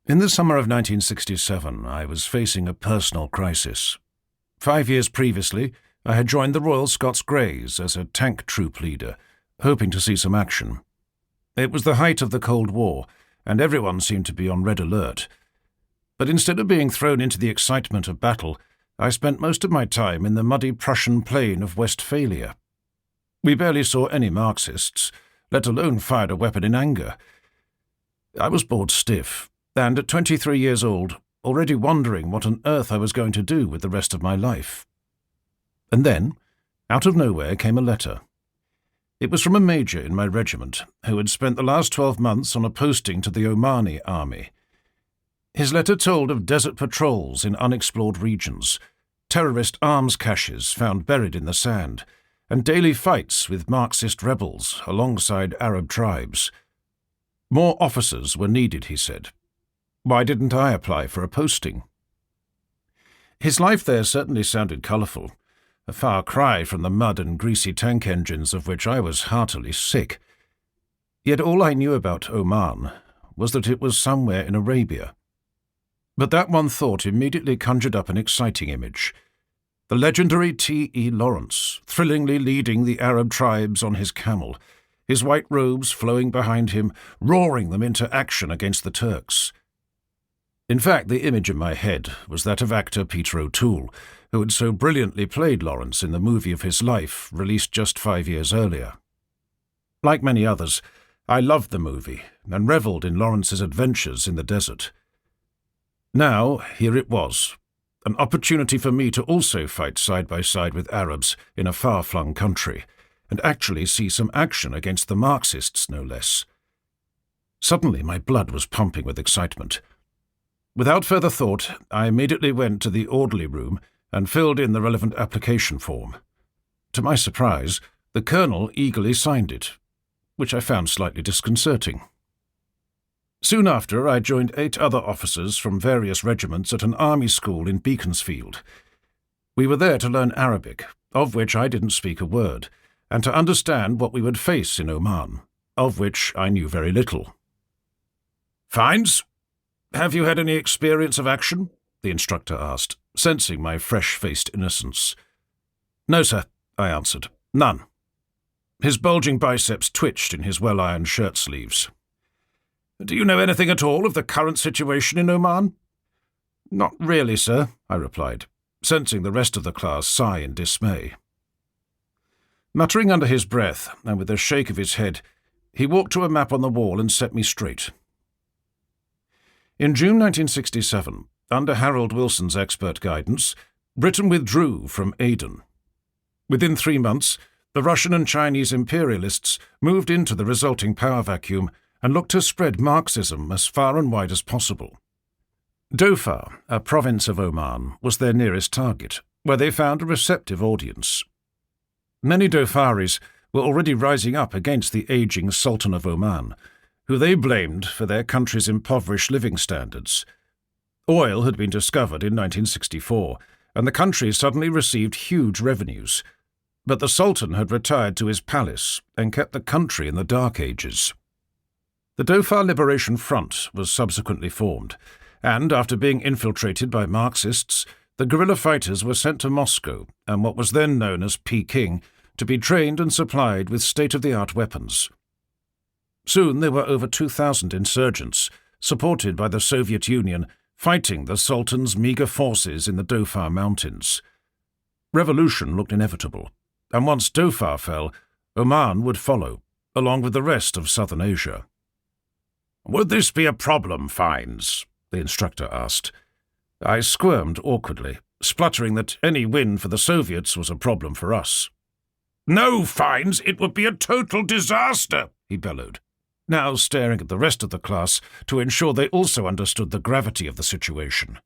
In the summer of 1967, I was facing a personal crisis. 5 years previously, I had joined the Royal Scots Greys as a tank troop leader, hoping to see some action. It was the height of the Cold War, and everyone seemed to be on red alert. But instead of being thrown into the excitement of battle, I spent most of my time in the muddy Prussian plain of Westphalia. We barely saw any Marxists, let alone fired a weapon in anger. I was bored stiff, and at 23 years old, already wondering what on earth I was going to do with the rest of my life. And then, out of nowhere, came a letter. It was from a major in my regiment, who had spent the last 12 months on a posting to the Omani army. His letter told of desert patrols in unexplored regions, terrorist arms caches found buried in the sand, and daily fights with Marxist rebels alongside Arab tribes. More officers were needed, he said. Why didn't I apply for a posting? His life there certainly sounded colourful, a far cry from the mud and greasy tank engines of which I was heartily sick. Yet all I knew about Oman was that it was somewhere in Arabia. But that one thought immediately conjured up an exciting image. The legendary T.E. Lawrence, thrillingly leading the Arab tribes on his camel, his white robes flowing behind him, roaring them into action against the Turks. In fact, the image in my head was that of actor Peter O'Toole, who had so brilliantly played Lawrence in the movie of his life, released just 5 years earlier. Like many others, I loved the movie and revelled in Lawrence's adventures in the desert. Now, here it was, an opportunity for me to also fight side by side with Arabs in a far-flung country, and actually see some action against the Marxists, no less. Suddenly my blood was pumping with excitement. Without further thought, I immediately went to the orderly room and filled in the relevant application form. To my surprise, the colonel eagerly signed it, which I found slightly disconcerting. Soon after, I joined 8 other officers from various regiments at an army school in Beaconsfield. We were there to learn Arabic, of which I didn't speak a word, and to understand what we would face in Oman, of which I knew very little. "Fiennes, have you had any experience of action?" the instructor asked, sensing my fresh-faced innocence. "No, sir," I answered. "None." His bulging biceps twitched in his well-ironed shirt sleeves. "Do you know anything at all of the current situation in Oman?" "Not really, sir," I replied, sensing the rest of the class sigh in dismay. Muttering under his breath, and with a shake of his head, he walked to a map on the wall and set me straight. In June 1967, under Harold Wilson's expert guidance, Britain withdrew from Aden. Within 3 months, the Russian and Chinese imperialists moved into the resulting power vacuum and looked to spread Marxism as far and wide as possible. Dhofar, a province of Oman, was their nearest target, where they found a receptive audience. Many Dhofaris were already rising up against the aging Sultan of Oman, who they blamed for their country's impoverished living standards. Oil had been discovered in 1964, and the country suddenly received huge revenues. But the Sultan had retired to his palace and kept the country in the Dark Ages. The Dhofar Liberation Front was subsequently formed, and after being infiltrated by Marxists, the guerrilla fighters were sent to Moscow and what was then known as Peking to be trained and supplied with state-of-the-art weapons. Soon there were over 2,000 insurgents, supported by the Soviet Union, fighting the Sultan's meagre forces in the Dhofar Mountains. Revolution looked inevitable, and once Dhofar fell, Oman would follow, along with the rest of southern Asia. "Would this be a problem, Fiennes?" the instructor asked. I squirmed awkwardly, spluttering that any win for the Soviets was a problem for us. "No, Fiennes, it would be a total disaster," he bellowed, now staring at the rest of the class to ensure they also understood the gravity of the situation.